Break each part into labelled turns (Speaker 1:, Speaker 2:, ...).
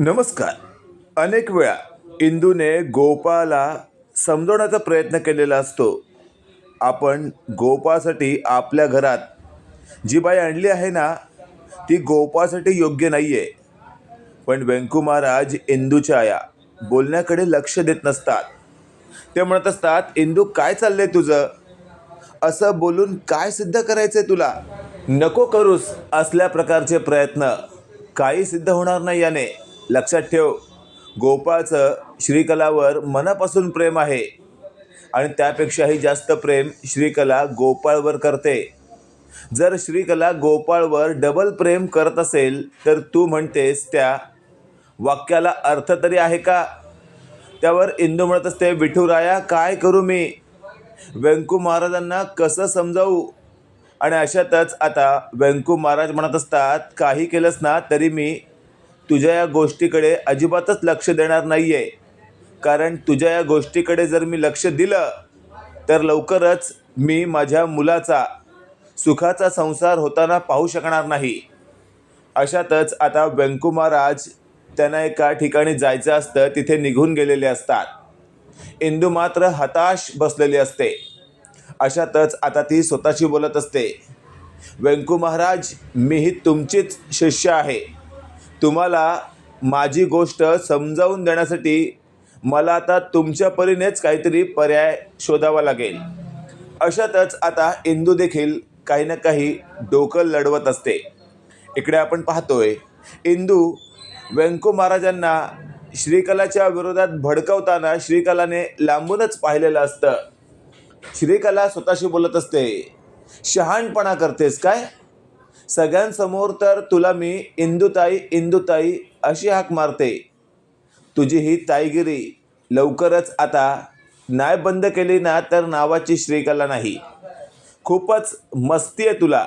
Speaker 1: नमस्कार. अनेक वेळा इंदूने गोपाळला समजवण्याचा प्रयत्न केलेला असतो. आपण गोपाळसाठी आपल्या घरात जी बाई आणली आहे ना, ती गोपाळसाठी योग्य नाही आहे. पण व्यंकू महाराज इंदूच्या या बोलण्याकडे लक्ष देत नसतात. ते म्हणत असतात, इंदू काय चाललंय तुझं? असं बोलून काय सिद्ध करायचंय तुला? नको करूस असल्या प्रकारचे प्रयत्न. काही सिद्ध होणार नाही याने. लक्षात ठेव, गोपाळचं श्रीकलावर मनापासून प्रेम आहे आणि त्यापेक्षाही जास्त प्रेम श्रीकला गोपाळवर करते. जर श्रीकला गोपाळवर डबल प्रेम करत असेल तर तू म्हणतेस त्या वाक्याला अर्थ तरी आहे का? त्यावर इंदू म्हणत असते, विठुराया काय करू मी? व्यंकू महाराजांना कसं समजावू? आणि अशातच आता व्यंकू महाराज म्हणत असतात, काही केलंस ना तरी मी तुझ्या या गोष्टीकडे अजिबातच लक्ष देणार नाही आहे. कारण तुझ्या या गोष्टीकडे जर मी लक्ष दिलं तर लवकरच मी माझ्या मुलाचा सुखाचा संसार होताना पाहू शकणार नाही. अशातच आता व्यंकू महाराज त्यांना एका ठिकाणी जायचं असतं, तिथे निघून गेलेले असतात. इंदू मात्र हताश बसलेली असते. अशातच आता ती स्वतःशी बोलत असते, व्यंकू महाराज, मीही तुमचीच शिष्य आहे. तुम्हाला माझी गोष्ट समजावून देण्यासाठी मला आता तुमच्या परीनेच काहीतरी पर्याय शोधावा लागेल. अशातच आता इंदू देखील काही ना काही डोकं लढवत असते. इकडे आपण पाहतोय, इंदू व्यंकू महाराजांना श्रीकलाच्या विरोधात भडकवताना श्रीकलाने लांबूनच पाहिलेलं असतं. श्रीकला स्वतःशी बोलत असते, शहाणपणा करतेस काय? सगळ्यांसमोर तर तुला मी इंदुताई इंदुताई अशी हाक मारते. तुझी ही ताईगिरी लवकरच आता नाही बंद केली ना तर नावाची श्रीकला नाही. खूपच मस्ती आहे तुला.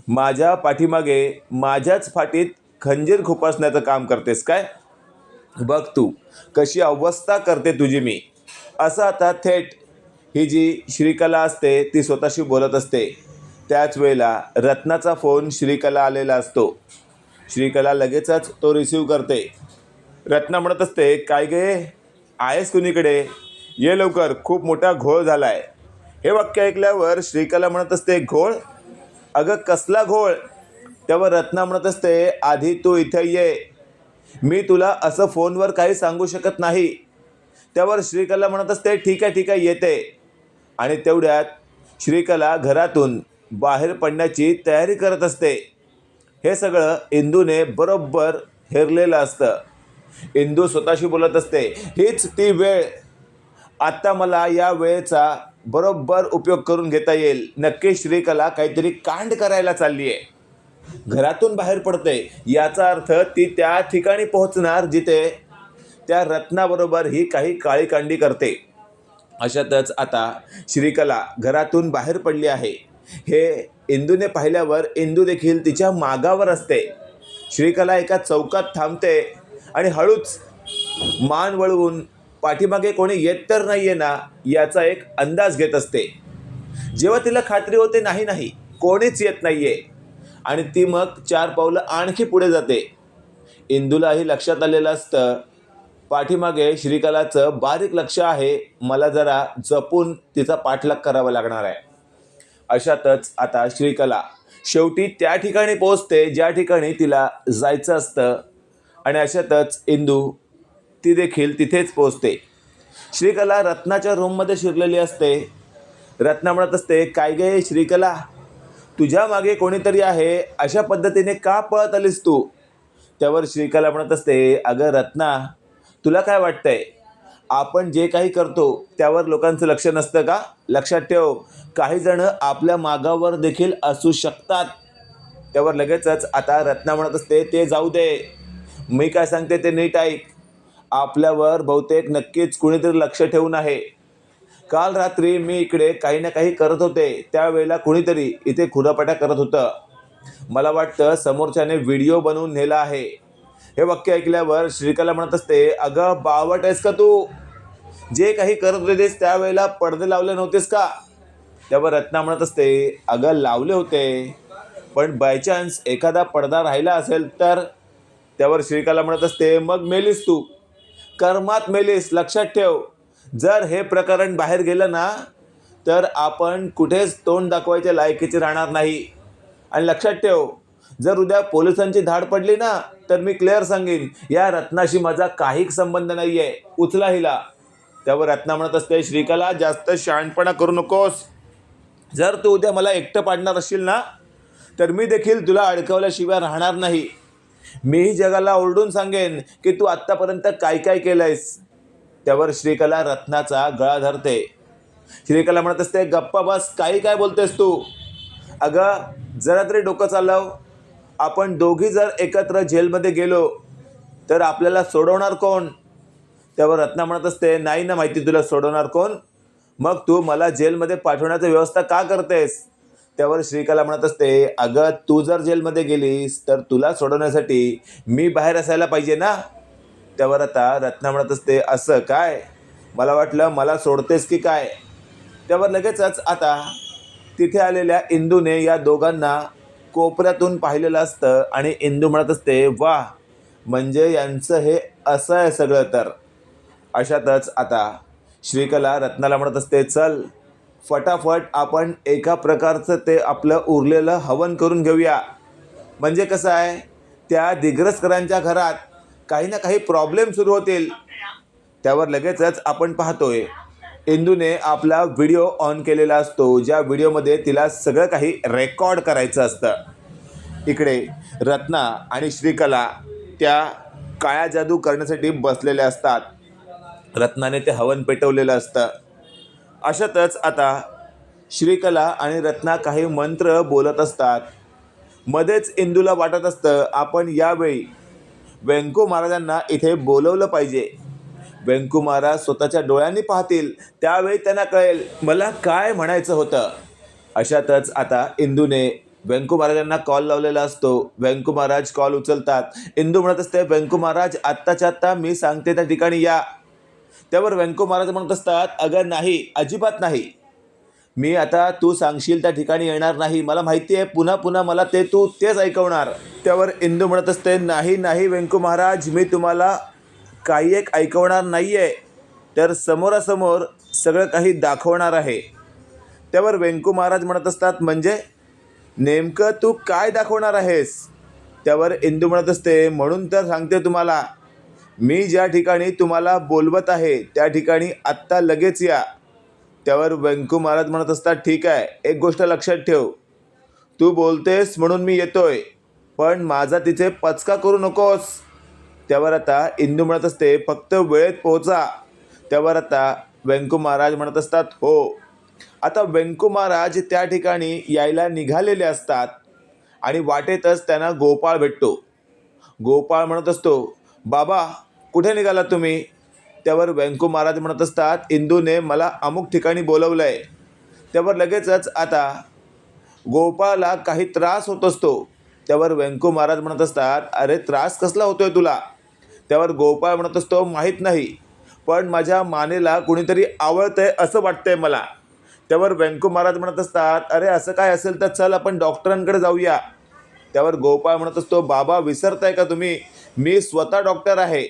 Speaker 1: माझ्या पाठीमागे माझ्याच फाटीत खंजीर खुपसण्याचं काम करतेस काय? बघ तू कशी अवस्था करते तुझी मी. असं आता थेट ही जी श्रीकला असते ती स्वतःशी बोलत असते. त्याच वेळेला रत्नाचा फोन श्रीकला आलेला असतो. श्रीकला लगेचच तो रिसीव्ह करते. रत्ना म्हणत असते, काय गे, आहेस कुणीकडे? ये लवकर, खूप मोठा घोळ झाला आहे. हे वाक्य ऐकल्यावर श्रीकला म्हणत असते, घोळ? अगं कसला घोळ? त्यावर रत्ना म्हणत असते, आधी तू इथे ये. मी तुला असं फोनवर काही सांगू शकत नाही. त्यावर श्रीकला म्हणत असते, ठीक आहे येते. आणि तेवढ्यात श्रीकला घरातून बाहेर पडण्याची तयारी करत असते. हे सगळं इंदूने बरोबर हेरलेलं असतं. इंदू स्वतःशी बोलत असते, हीच ती वेळ. आत्ता मला या वेळेचा बरोबर उपयोग करून घेता येईल. नक्की श्रीकला काहीतरी कांड करायला चालली आहे. घरातून बाहेर पडते याचा अर्थ ती त्या ठिकाणी पोहोचणार जिथे त्या रत्नाबरोबर ही काही काळी कांडी करते. अशातच आता श्रीकला घरातून बाहेर पडली आहे हे इंदूने पाहिल्यावर इंदू देखील तिच्या मागावर असते. श्रीकला एका चौकात थांबते आणि हळूच मान वळवून पाठीमागे कोणी येत तर नाही आहे ना याचा एक अंदाज घेत असते. जेव्हा तिला खात्री होते नाही कोणीच येत नाही आहे आणि ती मग 4 पावलं आणखी पुढे जाते. इंदूलाही लक्षात आलेलं असतं, पाठीमागे श्रीकलाचं बारीक लक्ष आहे. मला जरा जपून तिचा पाठलाग करावा लागणार आहे. अशातच आता श्रीकला शेवटी त्या ठिकाणी पोहोचते ज्या ठिकाणी तिला जायचं असतं आणि अशातच इंदू ती देखील तिथेच पोहोचते. श्रीकला रत्नाच्या रूममध्ये शिरलेली असते. रत्ना म्हणत असते, काय गे श्रीकला, तुझ्या मागे कोणीतरी आहे अशा पद्धतीने का पळत आलीस तू? त्यावर श्रीकला म्हणत असते, अगं रत्ना, तुला काय वाटतंय, आपण जे काही करतो त्यावर लोकांचं लक्ष नसतं का? लक्षात ठेव, काही जण आपल्या मागावर देखील असू शकतात. त्यावर लगेचच आता रत्ना म्हणत असते, ते जाऊ दे, मी काय सांगते ते नीट ऐक. आपल्यावर बहुतेक नक्कीच कुणीतरी लक्ष ठेवून आहे. काल रात्री मी इकडे काही ना काही करत होते, त्यावेळेला कुणीतरी इथे खुरापाट्या करत होतं. मला वाटतं समोरच्याने व्हिडिओ बनवून नेला आहे. हे वाक्य ऐकल्यावर श्रीकला म्हणत असते, अगं बावट आहेस का तू? जे काही करत होतेस त्यावेळेला पडदे लावले नव्हतेस का? त्यावर रत्ना म्हणत असते, अगं लावले होते, पण बाय चान्स एखादा पडदा राहिला असेल तर त्यावर श्रीकला म्हणत असते, मग मेलीस तू, कर्मात मेलीस. लक्षात ठेव, जर हे प्रकरण बाहेर गेलं ना तर आपण कुठेच तोंड दाखवायच्या लायकीचे राहणार नाही. आणि लक्षात ठेव, जर उद्या पोलिसांची धाड पडली ना तर मी क्लिअर सांगेन, या रत्नाशी माझा काही संबंध नाही आहे, उचला हिला. त्यावर रत्ना म्हणत असते, श्रीकला जास्त शहाणपणा करू नकोस. जर तू उद्या मला एकटं पाडणार असशील ना तर मी देखील तुला अडकवल्याशिवाय राहणार नाही. मीही जगाला ओरडून सांगेन की तू आत्तापर्यंत काय काय केलंयस. त्यावर श्रीकला रत्नाचा गळा धरते. श्रीकला म्हणत असते, गप्पा बस, काही काय बोलतेस तू. अगं जरा तरी डोकं चालव. आपण दोघी जर एकत्र जेलमध्ये गेलो तर आपल्याला सोडवणार कोण. त्यावर रत्ना म्हणत असते, नाही ना माहिती तुला सोडवणार कोण, मग तू मला जेलमध्ये पाठवण्याची व्यवस्था का करतेस. त्यावर श्रीकला म्हणत असते, अगं तू जर जेलमध्ये गेलीस तर तुला सोडवण्यासाठी मी बाहेर असायला पाहिजे ना. त्यावर आता रत्ना म्हणत असते, असं काय, मला वाटलं मला सोडतेस की काय. त्यावर लगेचच आता तिथे आलेल्या इंदूने या दोघांना कोपऱ्यातून पाहिलेलं असतं आणि इंदू म्हणत असते, वा, म्हणजे यांचं हे असं आहे सगळं तर. अशातच आता श्रीकला रत्नाला म्हणत असते, चल फटाफट आपण एका प्रकारचं ते आपलं उरलेलं हवन करून घेऊया. म्हणजे कसं आहे, त्या दिग्रसकरांच्या घरात काही ना काही प्रॉब्लेम सुरू होतील. त्यावर लगेचच आपण पाहतोय इंदूने आपला व्हिडिओ ऑन केलेला असतो, ज्या व्हिडिओमध्ये तिला सगळं काही रेकॉर्ड करायचं असतं. इकडे रत्ना आणि श्रीकला त्या काळ्या जादू करण्यासाठी बसलेल्या असतात. रत्नाने ते हवन पेटवलेलं असतं. अशातच आता श्रीकला आणि रत्ना काही मंत्र बोलत असतात. मध्येच इंदूला वाटत असतं, आपण यावेळी व्यंकू महाराजांना इथे बोलवलं पाहिजे. व्यंकू महाराज स्वतःच्या डोळ्यांनी पाहतील, त्यावेळी त्यांना कळेल मला काय म्हणायचं होतं. अशातच आता इंदूने व्यंकू महाराजांना कॉल लावलेला असतो. व्यंकू महाराज कॉल उचलतात. इंदू म्हणत असते, व्यंकू महाराज आत्ताच्या आत्ता मी सांगते त्या ठिकाणी या. त्यावर व्यंकू महाराज म्हणत असतात, अगं नाही, अजिबात नाही, मी आता तू सांगशील त्या ठिकाणी येणार नाही. मला माहिती आहे पुन्हा पुन्हा मला तू तेच ऐकवणार. त्यावर इंदू म्हणत असते, नाही नाही व्यंकू महाराज, मी तुम्हाला काही एक ऐकवणार नाही आहे, तर समोरासमोर सगळं काही दाखवणार आहे. त्यावर व्यंकू महाराज म्हणत असतात, म्हणजे नेमकं तू काय दाखवणार आहेस. त्यावर इंदू म्हणत असते, म्हणून तर सांगते तुम्हाला, मी ज्या ठिकाणी तुम्हाला बोलवत आहे त्या ठिकाणी आत्ता लगेच या. त्यावर व्यंकू महाराज म्हणत असतात, ठीक आहे, एक गोष्ट लक्षात ठेव, तू बोलतेस म्हणून मी येतोय, पण माझा तिथे पचका करू नकोस. त्यावर आता इंदू म्हणत असते, फक्त वेळेत पोहोचा. त्यावर आता व्यंकू महाराज म्हणत असतात, हो. आता व्यंकू महाराज त्या ठिकाणी यायला निघालेले असतात आणि वाटेतच त्यांना गोपाळ भेटतो. गोपाळ म्हणत असतो, बाबा कुठे निघाला तुम्ही. त्यावर व्यंकू महाराज म्हणत असतात, इंदूने मला अमुक ठिकाणी बोलवलं आहे. त्यावर लगेचच आता गोपाळला काही त्रास होत असतो. त्यावर व्यंकू महाराज म्हणत असतात, अरे त्रास कसला होतोय तुला. त्यावर गोपाळ म्हणत असतो, माहीत नाही, पण माझ्या मानेला कुणीतरी आवळतंय असं वाटतंय मला. त्यावर व्यंकू महाराज म्हणत असतात, अरे असं काय असेल तर चल आपण डॉक्टरांकडे जाऊया. त्यावर गोपाळ म्हणत असतो, बाबा विसरताय का तुम्ही, मी स्वतः डॉक्टर आहे.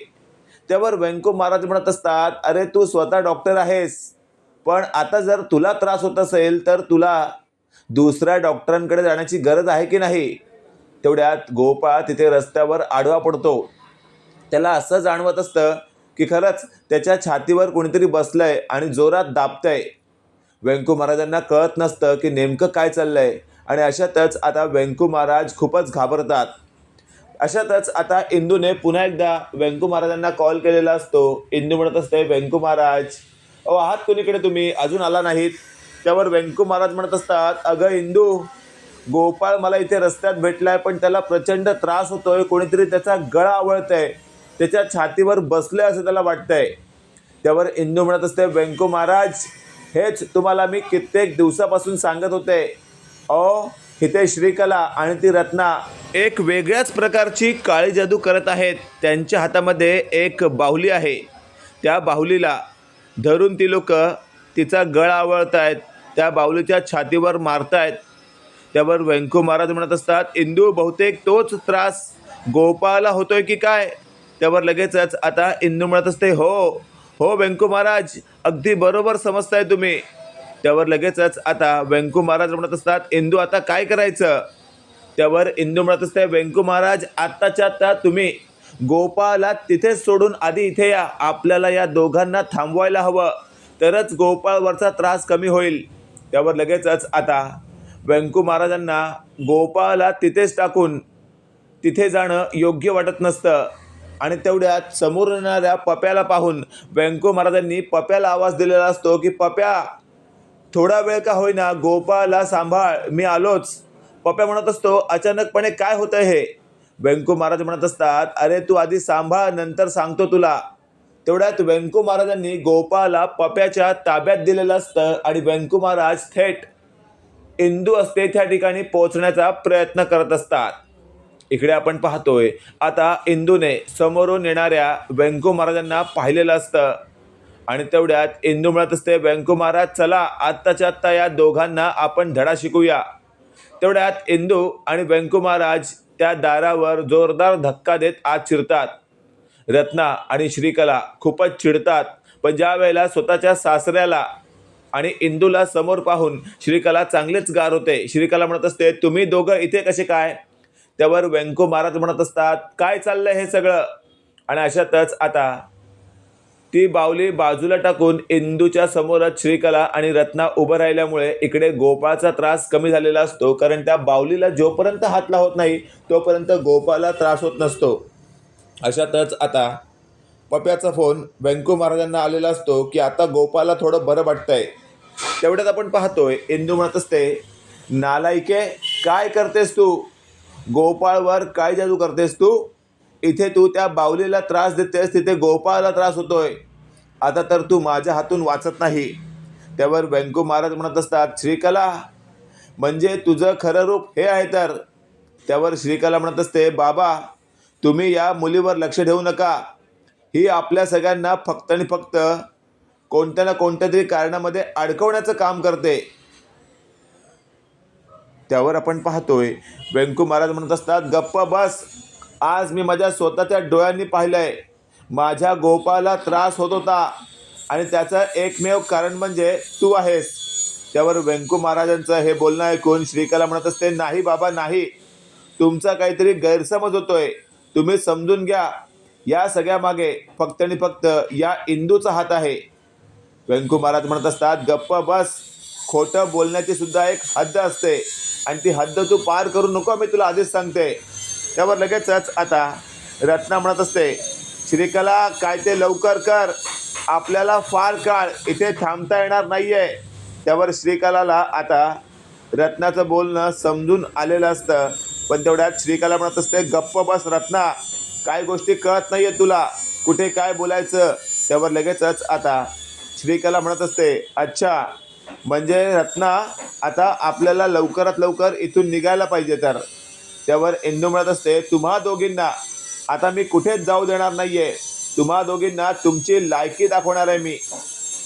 Speaker 1: त्यावर व्यंकू महाराज म्हणत असतात, अरे तू स्वतः डॉक्टर आहेस, पण आता जर तुला त्रास होत असेल तर तुला दुसऱ्या डॉक्टरांकडे जाण्याची गरज आहे की नाही. तेवढ्यात गोपाळ तिथे रस्त्यावर आडवा पडतो. त्याला असं जाणवत असतं की खरंच त्याच्या छातीवर कोणीतरी बसलंय आणि जोरात दाबतंय. व्यंकू महाराजांना कळत नसतं की नेमकं काय चाललंय आणि अशातच आता व्यंकू महाराज खूपच घाबरतात. अशातच आता इंदूने पुन्हा एकदा व्यंकू महाराजांना कॉल केलेला असतो. इंदू म्हणत असते, व्यंकू महाराज, आहात कोणीकडे तुम्ही, अजून आला नाहीत. त्यावर व्यंकू महाराज म्हणत असतात, अगं इंदू, गोपाळ मला इथे रस्त्यात भेटलाय, पण त्याला प्रचंड त्रास होतोय, कोणीतरी त्याचा गळा आवळतंय, त्याच्या छातीवर बसले असं त्याला वाटतंय. त्यावर इंदू म्हणत असते, व्यंकू महाराज, हेच तुम्हाला मी कित्येक दिवसापासून सांगत होते. इथे श्रीकला आणि ती रत्ना एक वेगळ्याच प्रकारची काळी जादू करत आहेत. त्यांच्या हातामध्ये एक बाहुली आहे. त्या बाहुलीला धरून ती लोक तिचा गळा आवळत आहेत, त्या बाहुलीच्या छातीवर मारतायत. त्यावर व्यंकू महाराज म्हणत असतात, इंदू, बहुतेक तोच त्रास गोपाला होतोय की काय? त्यावर लगेचच आता इंदू म्हणत असते, हो हो व्यंकू महाराज, अगदी बरोबर समजताय तुम्ही. त्यावर लगेचच आता व्यंकू महाराज म्हणत असतात, इंदू आता काय करायचं? त्यावर इंदू म्हणत असते, व्यंकू महाराज आत्ताच्या आत्ता तुम्ही गोपाळला तिथेच सोडून आधी इथे या. आपल्याला या दोघांना थांबवायला हवं, तरच गोपाळवरचा त्रास कमी होईल. त्यावर लगेचच आता व्यंकू महाराजांना गोपाळला तिथेच टाकून तिथे जाणं योग्य वाटत नसतं. आणि तेवढ्यात समोर येणाऱ्या पप्याला पाहून व्यंकू महाराजांनी पप्याला आवाज दिलेला असतो की पप्या, थोडा वेळ का होईना गोपाळला सांभाळ, मी आलोच. पप्या म्हणत असतो, अचानकपणे काय होतं हे? व्यंकू महाराज म्हणत असतात, अरे तू आधी सांभाळ, नंतर सांगतो तुला. तेवढ्यात व्यंकू महाराजांनी गोपाळला पप्याच्या ताब्यात दिलेलं असतं आणि व्यंकू महाराज थेट इंदू असते त्या ठिकाणी पोहोचण्याचा प्रयत्न करत असतात. इकडे आपण पाहतोय आता इंदूने समोरून येणाऱ्या व्यंकू महाराजांना पाहिलेलं असतं आणि तेवढ्यात इंदू म्हणत असते, व्यंकू महाराज चला आत्ताच्या आत्ता या दोघांना आपण धडा शिकूया. तेवढ्यात इंदू आणि व्यंकू महाराज त्या दारावर जोरदार धक्का देत आत शिरतात. रत्ना आणि श्रीकला खूपच चिडतात, पण ज्या वेळेला स्वतःच्या सासऱ्याला आणि इंदूला समोर पाहून श्रीकला चांगलेच गार होते. श्रीकला म्हणत असते, तुम्ही दोघं इथे कसे काय? त्यावर व्यंकू महाराज म्हणत असतात, काय चाललंय हे सगळं? आणि अशातच आता ती बावली बाजूला टाकून इंदूच्या समोरच श्रीकला आणि रत्ना उभं राहिल्यामुळे इकडे गोपाळचा त्रास कमी झालेला असतो. कारण त्या बावलीला जोपर्यंत हात लावत नाही तोपर्यंत गोपाळला त्रास होत नसतो. अशातच आता पप्याचा फोन व्यंकू महाराजांना आलेला असतो की आता गोपाळला थोडं बरं वाटतंय. तेवढ्यात आपण पाहतोय इंदू म्हणत असते, नालायके, काय करतेस तू? गोपाळवर काय जादू करतेस तू? इथे तू त्या बावलीला त्रास देतेस, तिथे गोपाळला त्रास होतोय. आता तर तू माझ्या हातून वाचत नाही. त्यावर व्यंकू महाराज म्हणत असतात, श्रीकला, म्हणजे तुझं खरं रूप हे आहे तर? त्यावर श्रीकला म्हणत असते, बाबा तुम्ही या मुलीवर लक्ष ठेवू नका. ही आपल्या सगळ्यांना फक्त आणि फक्त कोणत्या ना कोणत्या तरी कारणामध्ये अडकवण्याचं काम करते. त्यावर आपण पाहतोय व्यंकू महाराज म्हणत असतात, गप्प बस. आज मी माझ्या स्वतःच्या डोळ्यांनी पाहिलंय, माझ्या गोपाळला त्रास होत होता आणि त्याचं एकमेव कारण म्हणजे तू आहेस. त्यावर व्यंकू महाराजांचं हे बोलणं ऐकून श्रीकला म्हणत असते, नाही बाबा नाही, तुमचा काहीतरी गैरसमज होतोय. तुम्ही समजून घ्या, या सगळ्या मागे फक्त आणि फक्त या इंदूचा हात आहे. व्यंकू महाराज म्हणत असतात, गप्प बस. खोटं बोलण्याची सुद्धा एक हद्द असते आणि ती हद्द तू पार करू नको, मी तुला आधीच सांगते. त्यावर लगेचच आता रत्ना म्हणत असते, श्रीकला काय ते लवकर कर, आपल्याला फार काळ इथे थांबता येणार नाही आहे. त्यावर श्रीकलाला आता रत्नाचं बोलणं समजून आलेलं असतं, पण तेवढ्यात श्रीकला म्हणत असते, गप्प बस रत्ना, काय गोष्टी कळत नाही आहे तुला, कुठे काय बोलायचं. त्यावर लगेचच आता श्रीकला म्हणत असते, अच्छा म्हणजे रत्ना आता आपल्याला लवकरात लवकर इथून निघायला पाहिजे तर? त्यावर इंदू म्हणत असते, तुम्हा दोघींना आता मी कुठेच जाऊ देणार नाही आहे. तुम्हा दोघींना तुमची लायकी दाखवणार आहे मी.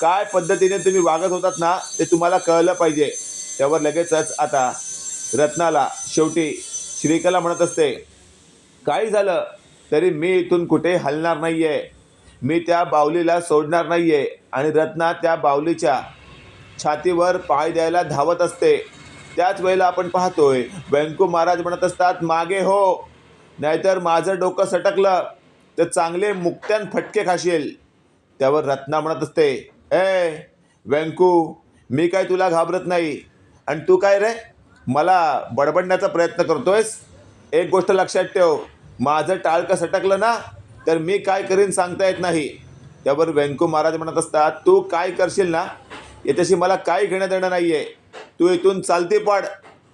Speaker 1: काय पद्धतीने तुम्ही वागत होतात ना ते तुम्हाला कळलं पाहिजे. त्यावर लगेचच आता रत्नाला शेवटी श्रीकला म्हणत असते, काही झालं तरी मी इथून कुठे हलणार नाही आहे, मी त्या बावलीला सोडणार नाही आहे. आणि रत्ना त्या बावलीच्या छातीवर पाय द्यायला धावत असते. त्याच वेळेला आपण पाहतोय व्यंकू महाराज म्हणत असतात, मागे हो, नाहीतर माझं डोकं सटकलं तर चांगले मुक्त्यान फटके खाशील. त्यावर रत्ना म्हणत असते, ए व्यंकू, मी काय तुला घाबरत नाही आणि तू काय रे मला बडबडण्याचा प्रयत्न करतोयस? एक गोष्ट लक्षात ठेव, माझं टाळकं सटकलं ना तर मी काय करीन सांगता येत नाही. त्यावर व्यंकू महाराज म्हणत असतात, तू काय करशील ना याच्याशी मला काय घेणं देणं नाही आहे, तू इथून चालती पड.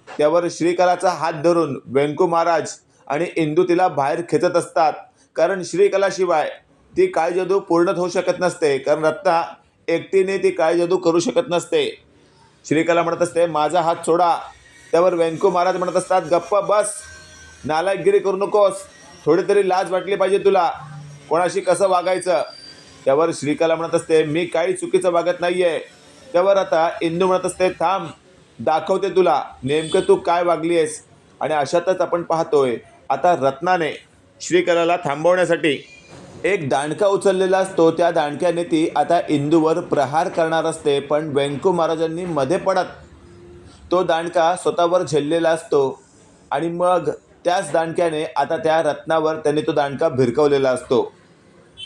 Speaker 1: त्यावर श्रीकलाचा हात धरून व्यंकू महाराज आणि इंदू तिला बाहेर खेचत असतात, कारण श्रीकलाशिवाय ती काळी जादू पूर्ण होऊ शकत नसते, कारण रत्ना एकटीने ती काळी जादू करू शकत नसते. श्रीकला म्हणत असते, माझा हात सोडा. त्यावर व्यंकू महाराज म्हणत असतात, गप्प बस, नालायकगिरी करू नकोस, थोडी तरी लाज वाटली पाहिजे तुला, कोणाशी कसं वागायचं. त्यावर श्रीकला म्हणत असते, मी काही चुकीचं वागत नाही आहे. त्यावर आता इंदू म्हणत असते, थांब दाखवते तुला नेमकं तू काय वागली आहेस. आणि अशातच आपण पाहतोय आता रत्नाने श्रीकलाला थांबवण्यासाठी एक दांडका उचललेला असतो. त्या दांडक्याने ती आता इंदूवर प्रहार करणार असते, पण वेंकू महाराजांनी मध्ये पडत तो दांडका स्वतःवर झेललेला असतो आणि मग त्याच दांडक्याने आता त्या रत्नावर त्याने तो दांडका भिरकवलेला असतो.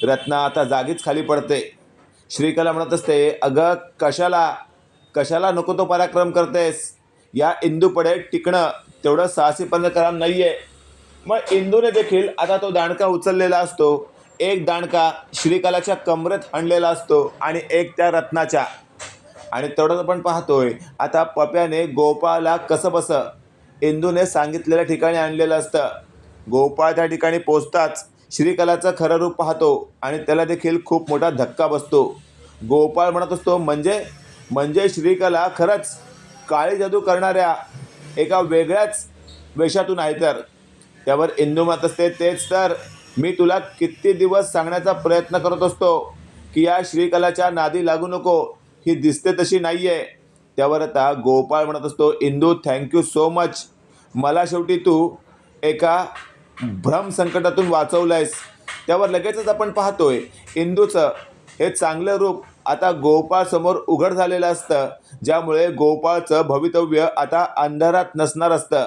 Speaker 1: रत्ना आता जागीच खाली पडते. श्रीकला म्हणत असते, अगं कशाला नको तो पराक्रम करतेस? या इंदूपुढे टिकणं तेवढं साहसीपणे काम नाही आहे. मग इंदूने देखील आता तो दांडका उचललेला असतो. एक दांडका श्रीकलाच्या कमरेत हाणलेला असतो आणि एक त्या रत्नाच्या. आणि तेवढंच आपण पाहतोय आता पप्याने गोपाळला कसंबसं इंदूने सांगितलेल्या ठिकाणी आणलेलं असतं. गोपाळ त्या ठिकाणी पोचताच श्रीकलाचं खरं रूप पाहतो आणि त्याला देखील खूप मोठा धक्का बसतो. गोपाळ म्हणत असतो, म्हणजे श्रीकला खरंच काळी जादू करणाऱ्या एका वेगळ्याच वेशातून आहे तर? त्यावर इंदू म्हणत असते, तेच तर मी तुला किती दिवस सांगण्याचा प्रयत्न करत असतो की या श्रीकलाच्या नादी लागू नको, ही दिसते तशी नाही आहे. त्यावर आता गोपाळ म्हणत असतो, इंदू थँक्यू सो मच, मला शेवटी तू एका भ्रम संकटातून वाचवलं आहेस. त्यावर लगेचच आपण पाहतोय इंदूचं हे चांगलं रूप आता गोपाळसमोर उघड झालेलं असतं, ज्यामुळे गोपाळचं भवितव्य आता अंधारात नसणार असतं.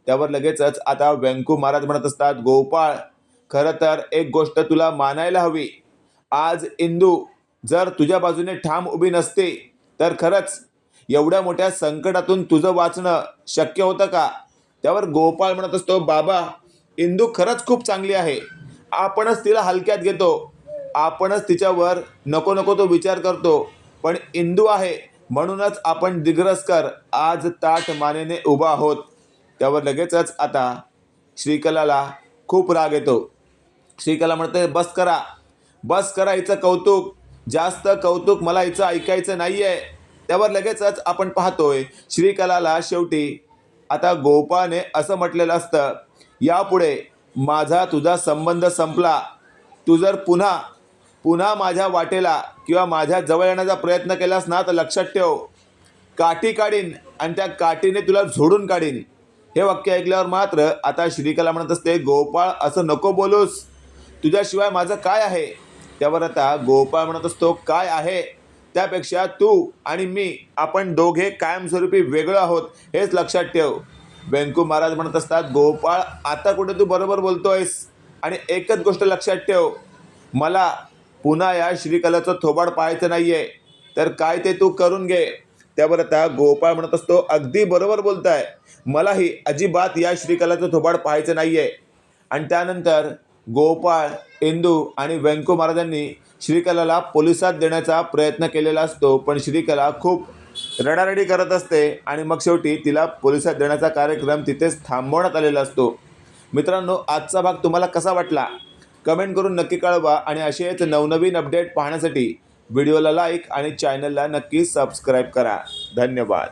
Speaker 1: त्यावर लगेचच आता वेंकू महाराज म्हणत असतात, गोपाळ खरं तर एक गोष्ट तुला मानायला हवी. आज इंदू जर तुझ्या बाजूने ठाम उभी नसते तर खरंच एवढ्या मोठ्या संकटातून तुझं वाचणं शक्य होतं का? त्यावर गोपाळ म्हणत असतो, बाबा इंदू खरंच खूप चांगली आहे. आपणच तिला हलक्यात घेतो, आपणच तिच्यावर नको तो विचार करतो, पण इंदू आहे म्हणूनच आपण दिग्रसकर आज ताठ मानेने उभा आहोत. त्यावर लगेचच आता श्रीकलाला खूप राग येतो. श्रीकला म्हणते, बस करा हिचं कौतुक, जास्त कौतुक मला हिचं ऐकायचं नाही आहे. त्यावर लगेचच आपण पाहतोय श्रीकलाला शेवटी आता गोपाळने असं म्हटलेलं असतं, यापुढे माझा तुझा संबंध संपला. तू जर पुन्हा माझ्या वाटेला किंवा माझ्या जवळ येण्याचा प्रयत्न केलास ना तर लक्षात ठेव, काठी काढीन आणि त्या काठीने तुला झोडून काढीन. हे वाक्य ऐकल्यावर मात्र आता श्रीकला म्हणत असते, गोपाळ असं नको बोलूस, तुझ्याशिवाय माझं काय आहे? त्यावर आता गोपाळ म्हणत असतो, काय आहे? त्यापेक्षा तू आणि मी आपण दोघे कायमस्वरूपी वेगळं आहोत हेच लक्षात ठेव. वेंकू महाराज म्हणत असतात, गोपाळ आता कुठे तू बरोबर बोलतोयस, आणि एकच गोष्ट लक्षात ठेव, मला पुन्हा या श्रीकलाचं थोबाड पाहायचं नाही आहे, तर काय ते तू करून घे. त्यावर आता गोपाळ म्हणत असतो, अगदी बरोबर बोलताय, मलाही अजिबात या श्रीकलाचं थोबाड पाहायचं नाही आहे. आणि त्यानंतर गोपाळ, इंदू आणि वेंकू महाराजांनी श्रीकलाला पोलिसात देण्याचा प्रयत्न केलेला असतो, पण श्रीकला खूप रडारडी करत असते आणि मग शेवटी तिला पोलिसात देण्याचा कार्यक्रम तिथेच थांबवण्यात आलेला असतो. मित्रांनो, आजचा भाग तुम्हाला कसा वाटला कमेंट करून नक्की कळवा आणि असेच नवनवीन अपडेट पाहण्यासाठी व्हिडिओला लाईक आणि चॅनलला नक्की सबस्क्राईब करा. धन्यवाद.